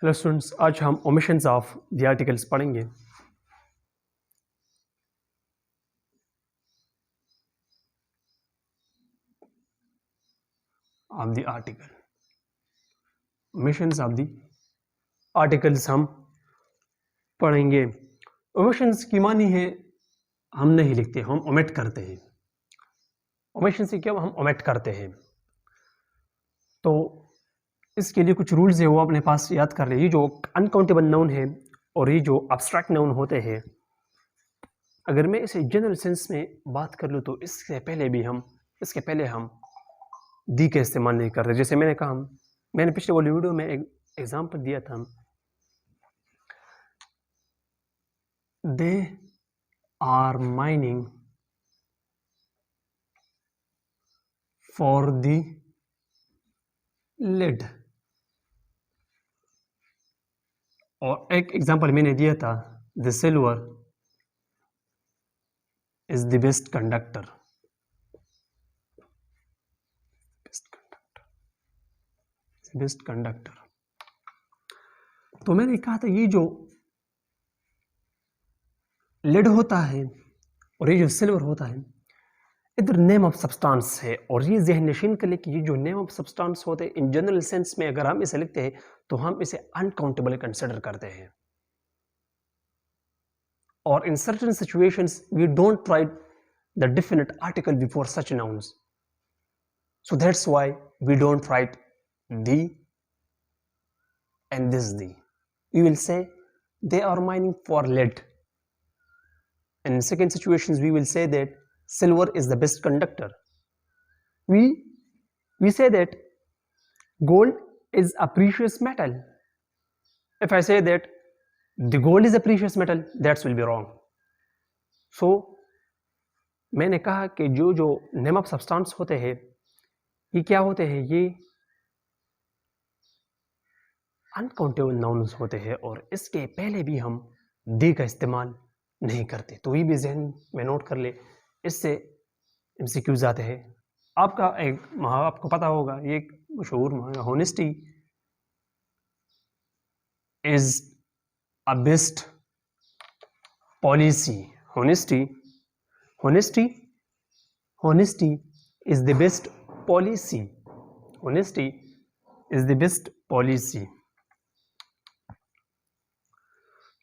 Hello students, आज हम omissions of the articles पढ़ेंगे। Of the article, omissions of the articles हम पढ़ेंगे। ओमिशंस की मानी है हम नहीं लिखते, हम ओमिट करते हैं। ओमिशन से क्या हम ओमिट करते हैं, तो इसके लिए कुछ रूल्स है वो अपने पास याद कर ले। ये जो अनकाउंटेबल नाउन है और ये जो अब्स्ट्रैक्ट नाउन होते हैं, अगर मैं इसे जनरल सेंस में बात कर लूँ तो इसके पहले हम दी का इस्तेमाल नहीं कर रहे। जैसे मैंने पिछले वाली वीडियो में एक एग्जांपल दिया था, they are mining for the lead, और एक एग्जांपल मैंने दिया था, the silver is the best conductor. Best conductor, तो मैंने कहा था ये जो लेड होता है और ये जो सिल्वर होता है, इधर नेम ऑफ सब्सटेंस है। और ये ज़हन नशीन कर ले कि ये जो नेम ऑफ सब्सटेंस होते हैं, इन जनरल सेंस में अगर हम इसे लिखते हैं तो हम इसे अनकाउंटेबल कंसिडर करते हैं, और in certain situations we don't write the definite article before such nouns, so that's why we don't write the and this the. We will say they are mining for lead. And in second situations we will say that silver is the best conductor. We say that gold is a precious metal. If I say that the gold is a precious metal, that will be wrong. So मैंने कहा कि जो name of substance होते हैं, ये क्या होते हैं, ये अनकाउंटेबल नाउन्स होते हैं और इसके पहले भी हम दी का इस्तेमाल नहीं करते। तो ये भी जहन में नोट कर ले, इससे एमसीक्यूज आते हैं। आपको पता होगा, ये एक मशहूर, honesty is a best policy. Honesty is the best policy. Honesty is the best policy.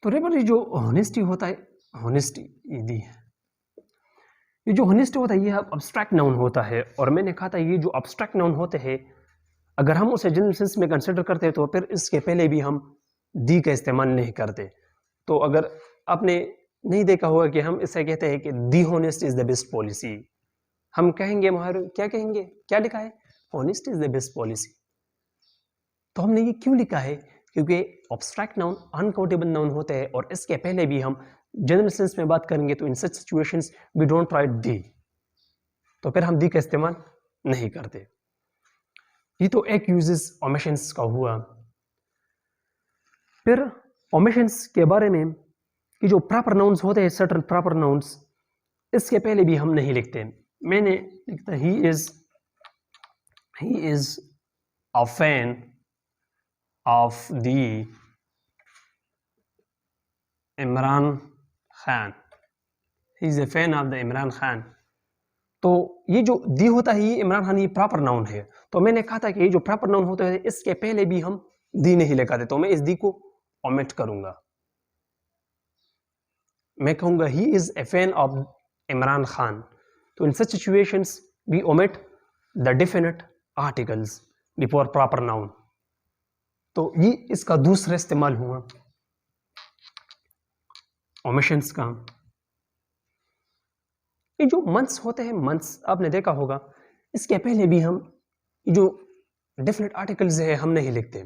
तो ये जो होनेस्टी होता है, ये जो होनेस्टी होता है, ये अब्स्ट्रैक्ट नाउन होता है। और मैंने कहा था ये जो अब्स्ट्रैक्ट नाउन होते हैं, अगर हम उसे जनरल सेंस में कंसिडर करते हैं तो फिर इसके पहले भी हम दी का इस्तेमाल नहीं करते। तो अगर आपने नहीं देखा होगा कि हम इसे कहते हैं कि the honest is the best policy, हम कहेंगे क्या कहेंगे, क्या लिखा है, honest is the best policy. तो हमने ये क्यों लिखा है, क्योंकि अब्स्ट्रैक्ट नाउन अनकाउंटेबल नाउन होते हैं और इसके पहले भी हम जनरल सेंस में बात करेंगे तो in such situations we don't write the, तो फिर हम दी का इस्तेमाल नहीं करते। ये तो एक यूजेस ओमिशंस का हुआ। फिर ओमिशंस के बारे में कि जो प्रॉपर नाउन्स होते हैं, सर्टेन प्रॉपर नाउन्स, इसके पहले भी हम नहीं लिखते। मैंने लिखता he is a fan of the Imran Khan. He is a fan of the Imran Khan. तो ये जो दी होता है, ये इमरान खान, ये प्रॉपर नाउन है। तो मैंने कहा था कि ये जो प्रॉपर नाउन होते हैं, इसके पहले भी हम दी नहीं लगाते, तो मैं इस दी को ओमिट करूंगा। मैं कहूंगा he is a fan of Imran Khan. तो in such situations we omit the definite articles before proper noun. तो ये इसका दूसरा इस्तेमाल हुआ ओमिशंस का। ये जो मंथ्स होते हैं, मंथ्स आपने देखा होगा, इसके पहले भी हम ये जो डेफिनेट आर्टिकल्स है हम नहीं लिखते।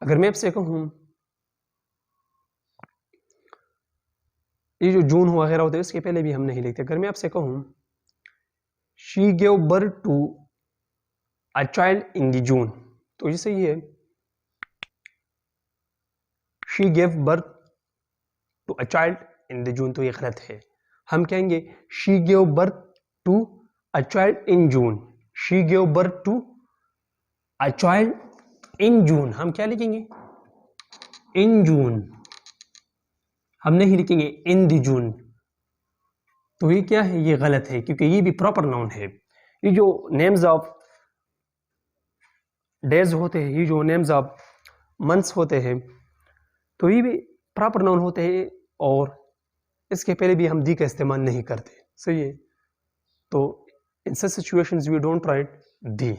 अगर मैं आपसे कहूं ये जो जून हुआ वगैरह होते हैं, इसके पहले भी हम नहीं लिखते। अगर मैं आपसे कहूं she gave birth to a child in the June, तो ये सही है, she gave birth to a child in the June, तो ये गलत है। हम कहेंगे she gave birth to a child in June. She gave birth to a child in June, हम क्या लिखेंगे, इन जून, हम नहीं लिखेंगे इन दी जून। तो ये क्या है, ये गलत है क्योंकि ये भी प्रॉपर नाउन है। ये जो नेम्स ऑफ डेज होते हैं, ये जो नेम्स ऑफ मंथ्स होते हैं, तो ये भी प्रॉपर नाउन होते हैं और इसके पहले भी हम दी का इस्तेमाल नहीं करते। सही है। तो in such situations we don't write the,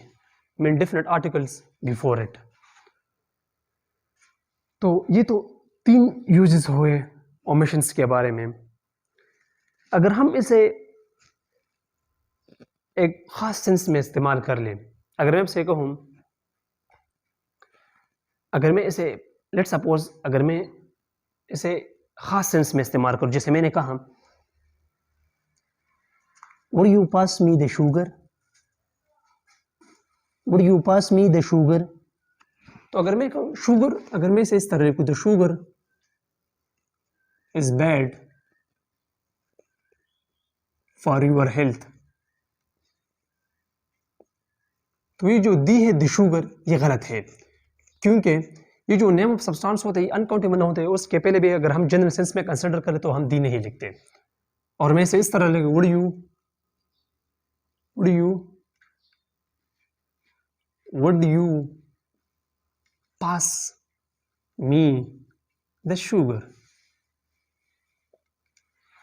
mean definite articles before it. तो ये तो 3 यूजेस हुए ओमिशंस के बारे में। अगर हम इसे एक खास सेंस में इस्तेमाल कर लें, अगर मैं आपसे कहूँ, अगर मैं इसे लेट्स सपोज अगर मैं इसे खास सेंस में इस्तेमाल करूँ, जैसे मैंने कहा would you pass me the sugar, would you pass me the sugar। तो अगर मैं कहूँ शुगर, अगर मैं इसे इस तरह लिखूँ तो sugar is bad for your health, तो ये जो दी है दी शुगर, ये गलत है क्योंकि ये जो नेम ऑफ सब्सटेंस होते हैं अनकाउंटेबल होते हैं, उसके पहले भी अगर हम जनरल सेंस में कंसिडर करें तो हम दी नहीं लिखते। और मैं इसे इस तरह लिखूँ would you pass me the sugar।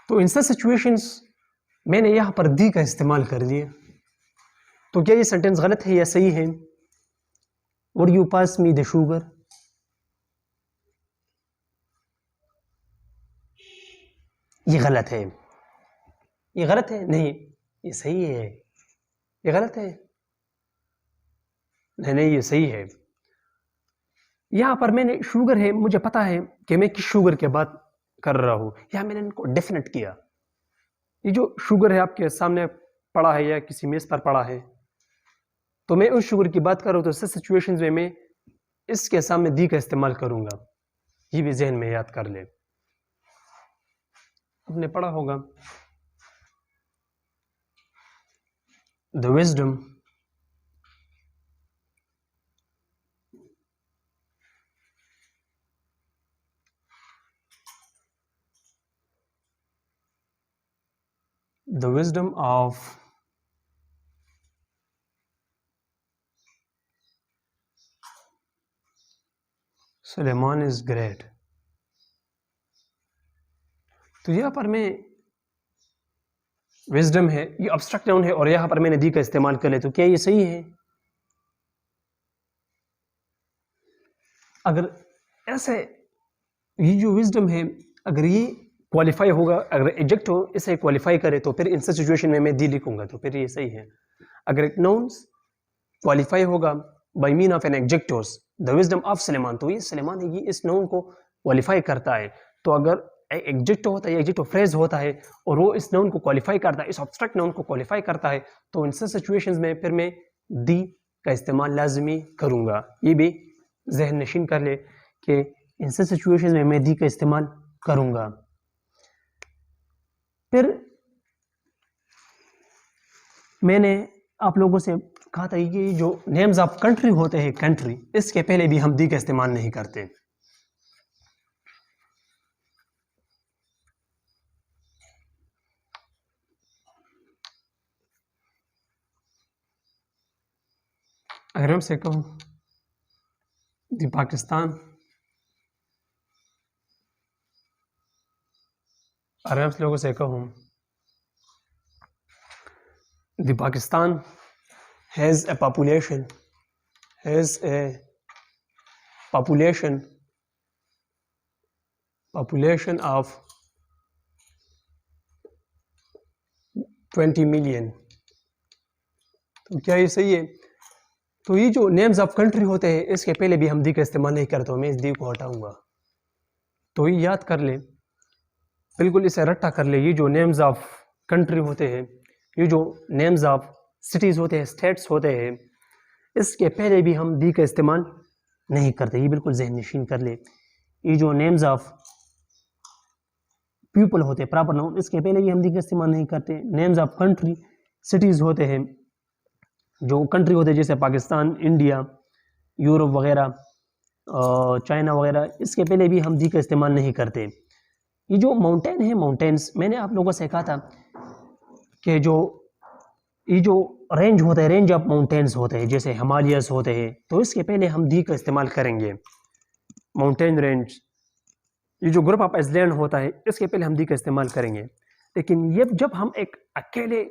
तो इन सब सिचुएशंस मैंने यहां पर दी का इस्तेमाल कर दिया। तो क्या ये सेंटेंस गलत है या सही है? would you pass me the sugar, ये गलत है। ये गलत है? नहीं, ये सही है। ये गलत है? नहीं नहीं, ये सही है। यहां पर मैंने शुगर है, मुझे पता है कि मैं किस शुगर की बात कर रहा हूं, यहां मैंने इनको डेफिनेट किया। ये जो शुगर है आपके सामने पड़ा है या किसी मेज पर पड़ा है, तो मैं उस शुगर की बात कर रहा हूं, तो ऐसे सिचुएशंस में मैं इसके सामने दी का इस्तेमाल करूंगा। ये भी जहन में याद कर ले। आपने पढ़ा होगा the wisdom of Suleman is great. तो यहां पर मैं विजडम है, ये अब्स्ट्रैक्ट नाउन है और यहां पर मैंने दी का इस्तेमाल कर ले, तो क्या ये सही है? अगर ऐसे ये जो विजडम है, अगर ये क्वालिफाई होगा, अगर एडजेक्ट हो इसे क्वालिफाई करे, तो फिर इन सिचुएशन में मैं दी लिखूंगा, तो फिर ये सही है। अगर एक नाउन्स क्वालिफाई होगा by mean of an adjectives, the wisdom of Suleman, तो ये सुलेमान है, ये इस नाउन को क्वालिफाई करता है। तो अगर एडजेक्टिव होता है, एडजेक्टिव फ्रेज होता है और वो इस नाउन को क्वालिफाई करता है, इस एब्स्ट्रैक्ट नाउन को क्वालिफाई करता है, तो इन सिचुएशंस में फिर मैं दी का इस्तेमाल लाजमी करूंगा। ये भी जहन नशीन कर ले कि इन सिचुएशंस में मैं दी का इस्तेमाल करूंगा। फिर मैंने आप लोगों से कहा था ये जो नेम्स ऑफ कंट्री होते हैं, कंट्री, इसके पहले भी हम दी का इस्तेमाल नहीं करते। अगर हमसे कहूं दी पाकिस्तान, अगर हम लोगों से कहूं दी Pakistan has a population of 20 million, तो क्या ये सही है? तो ये जो नेम्स ऑफ कंट्री होते हैं इसके पहले भी हम दी का इस्तेमाल नहीं करते, मैं इस दी को हटाऊंगा। तो ये याद कर ले, बिल्कुल इसे रट्टा कर ले। ये जो नेम्स ऑफ कंट्री होते हैं, ये जो नेम्स ऑफ सिटीज होते हैं, स्टेट्स होते हैं, इसके पहले भी हम दी का इस्तेमाल नहीं करते। ये बिल्कुल जहन नशीन कर ले। ये जो नेम्स ऑफ पीपल होते हैं, प्रॉपर नाउन, इसके पहले भी हम दी का इस्तेमाल नहीं करते। नेम्स ऑफ कंट्री, सिटीज होते हैं, जो कंट्री होते हैं जैसे पाकिस्तान, इंडिया, यूरोप वगैरह, चाइना वगैरह, इसके पहले भी हम दी का इस्तेमाल नहीं करते। ये जो माउंटेन है, माउंटेन्स, मैंने आप लोगों से कहा था कि ये जो रेंज होता है, रेंज ऑफ माउंटेन्स होते हैं, जैसे हिमालयस होते हैं, तो इसके पहले हम दी का इस्तेमाल करेंगे। माउंटेन रेंज, ये जो ग्रुप ऑफ आइलैंड होता है, इसके पहले हम दी का इस्तेमाल करेंगे। लेकिन ये जब हम एक अकेले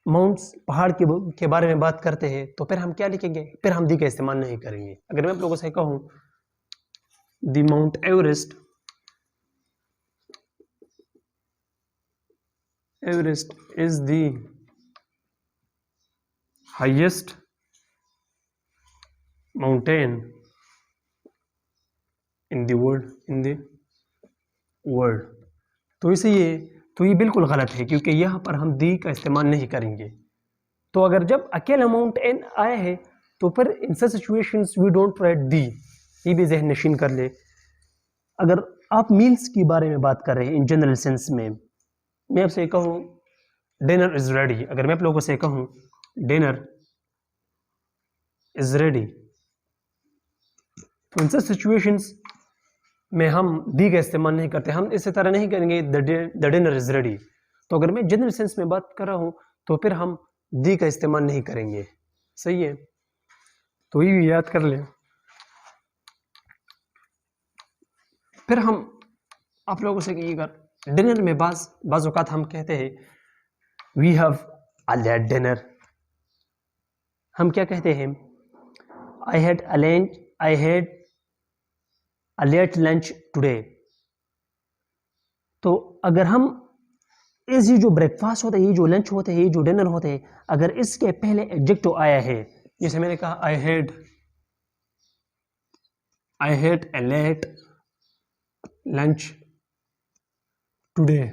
माउंट्स, पहाड़ के बारे में बात करते हैं, तो फिर हम क्या लिखेंगे? फिर हम दी का इस्तेमाल नहीं करेंगे। अगर मैं आप लोगों से कहूँ the mount Everest, Everest is the highest mountain in the world, तो ये बिल्कुल गलत है, क्योंकि यहाँ पर हम दी का इस्तेमाल नहीं करेंगे। तो अगर जब अकेला माउंटेन आया है, तो फिर in such situations we don't write the. ये भी जहन नशीन कर ले। अगर आप मील्स के बारे में बात कर रहे हैं इन जनरल सेंस में, मैं आपसे कहूँ डिनर इज रेडी, अगर मैं आप लोगों से कहूँ डिनर इज रेडी, तो इन सच सिचुएशंस में हम दी का इस्तेमाल नहीं करते। हम इस तरह नहीं करेंगे द डिनर इज रेडी। तो अगर मैं जनरल सेंस में बात कर रहा हूँ, तो फिर हम दी का इस्तेमाल नहीं करेंगे। सही है, तो ये भी याद कर लें। फिर हम आप लोगों से कहिएगा, डिनर में बाज़ औक़ात हम कहते हैं we have a late dinner. हम क्या कहते हैं? I had a late lunch today. तो अगर हम ये जो ब्रेकफास्ट होता है, ये जो लंच होते हैं, ये जो डिनर होते हैं, अगर इसके पहले एडजेक्टिव आया है, जैसे मैंने कहा I had a late lunch today,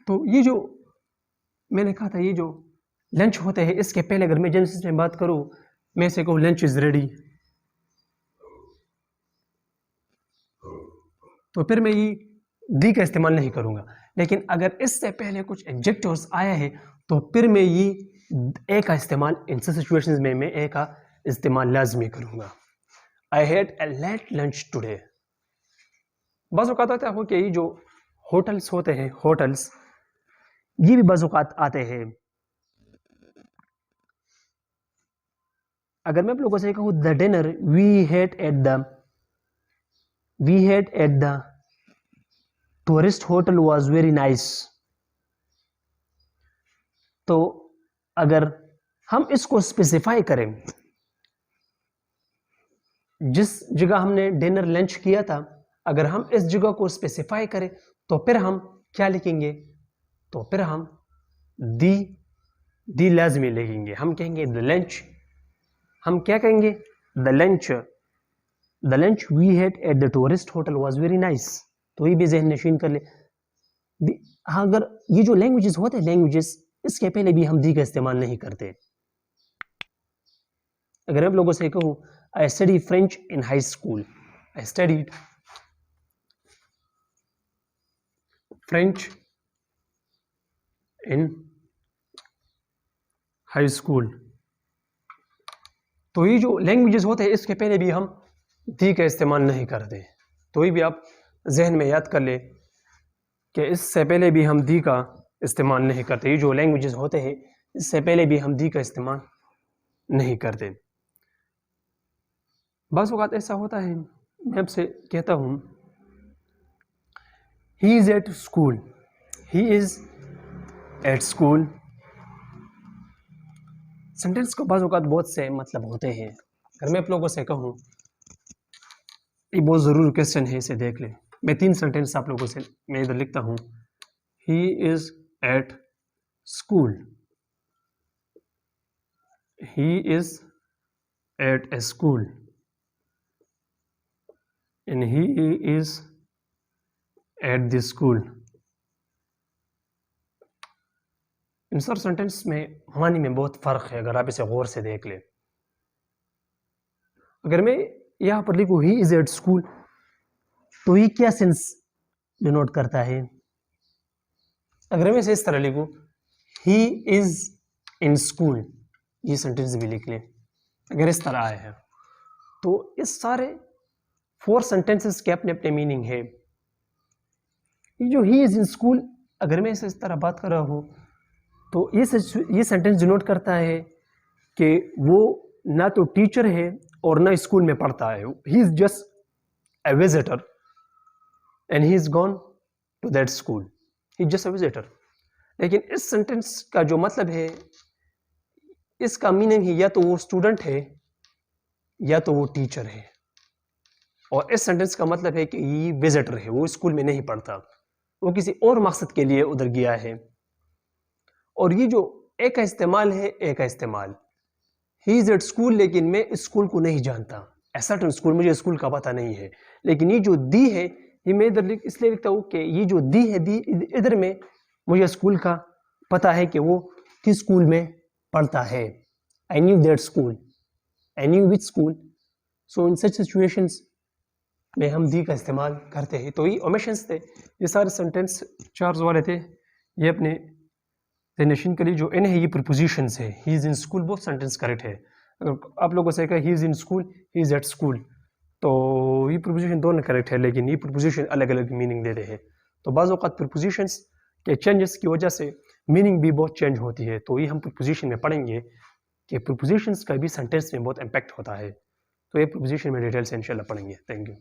तो ये जो मैंने कहा था, ये जो लंच होते हैं, इसके पहले अगर मैं जेनेसिस में बात करूं, मैं से कहूँ लंच इज रेडी, तो फिर मैं ये दी का इस्तेमाल नहीं करूंगा। लेकिन अगर इससे पहले कुछ एडजेक्टिव्स आया है, तो फिर मैं ये ए का इस्तेमाल इन सिचुएशंस में मैं ए का इस्तेमाल लाजमी करूंगा। I had a late lunch today. बाज़ औक़ात आता है कि ये जो होटल्स होते हैं, होटल्स, ये भी बाज़ औक़ात आते हैं। अगर मैं आप लोगों से कहूँ the dinner we had at the tourist hotel was very nice, तो अगर हम इसको स्पेसिफाई करें, जिस जगह हमने डिनर लंच किया था, अगर हम इस जगह को स्पेसिफाई करें, तो फिर हम क्या लिखेंगे? तो फिर हम दी लाजमी लिखेंगे। हम कहेंगे द लंच, हम क्या कहेंगे? The lunch we had at the tourist hotel was very nice. तो ये भी जहन नशीन कर ले। हाँ, अगर ये जो लैंग्वेजेस होते हैं, लैंग्वेजेस, इसके पहले भी हम दी का इस्तेमाल नहीं करते। अगर आप लोगों से कहूँ I study French in high school, I studied French in high school, तो ये जो लैंग्वेजेस होते हैं, इसके पहले भी हम दी का इस्तेमाल नहीं करते। तो ये भी आप जहन में याद कर ले कि इससे पहले भी हम दी का इस्तेमाल नहीं करते। ये जो लैंग्वेजेस होते हैं, इससे पहले भी हम दी का इस्तेमाल नहीं करते। बाज़ औक़ात ऐसा होता है, मैं आपसे कहता हूँ he is at school, he is at school, sentence को बाज़ औक़ात बहुत से मतलब होते हैं। अगर मैं आप लोगों से कहूँ, ये बहुत ज़रूरी क्वेश्चन है, इसे देख ले। मैं 3 सेंटेंस आप लोगों से मैं इधर लिखता हूँ, he is at school, he is at a school, and he is at the school। इन सब सेंटेंस में मानी में बहुत फ़र्क है, अगर आप इसे गौर से देख ले। अगर मैं यहाँ पर लिखूँ ही इज़ एट स्कूल, तो ये क्या सेंस डिनोट करता है? अगर मैं इसे इस तरह लिखूँ ही इज़ इन स्कूल, ये सेंटेंस भी लिख ले, अगर इस तरह आया है। तो इस सारे 4 सेंटेंसेस के अपने अपने मीनिंग है। ये जो ही इज इन स्कूल, अगर मैं इस तरह बात कर रहा हूँ तो ये सेंटेंस डिनोट करता है कि वो ना तो टीचर है और ना स्कूल में पढ़ता है, he is just a visitor and he is gone to that school, he just a visitor. लेकिन इस सेंटेंस का जो मतलब है, इसका मीनिंग है या तो वो स्टूडेंट है या तो वो टीचर है, और इस सेंटेंस का मतलब है कि ये विजिटर है, वो स्कूल में नहीं पढ़ता, वो किसी और मकसद के लिए उधर गया है। और ये जो ए का इस्तेमाल है, ए का इस्तेमाल, ही इज एट स्कूल, लेकिन मैं स्कूल को नहीं जानता, ऐसा स्कूल, मुझे स्कूल का पता नहीं है। लेकिन ये जो दी है, ये मैं इधर इसलिए लिखता हूँ कि ये जो दी है, दी इधर में मुझे स्कूल का पता है कि वो किस स्कूल में पढ़ता है। I knew that school, I knew which school. So in such situations में हम दी का इस्तेमाल करते हैं। तो ये ओमिशंस थे, ये सारे सेंटेंस चार्ज वाले थे, ये अपने डेफिनेशन के लिए जो इन है ये प्रीपोजिशंस है। ही इज इन स्कूल, वो सेंटेंस करेक्ट है। अगर आप लोगों से कहा he is in school, he is at school, तो ये प्रीपोजिशन दोनों करेक्ट है, लेकिन ये प्रीपोजिशन अलग अलग मीनिंग देते हैं। तो बाज़ औक़ात प्रीपोजिशंस के चेंजेस की वजह से मीनिंग भी बहुत चेंज होती है। तो ये हम प्रीपोजिशन में पढ़ेंगे कि प्रीपोजिशंस का भी सेंटेंस में बहुत इम्पैक्ट होता है। तो ये प्रीपोजिशन में डिटेल से इंशाल्लाह पढ़ेंगे। Thank you.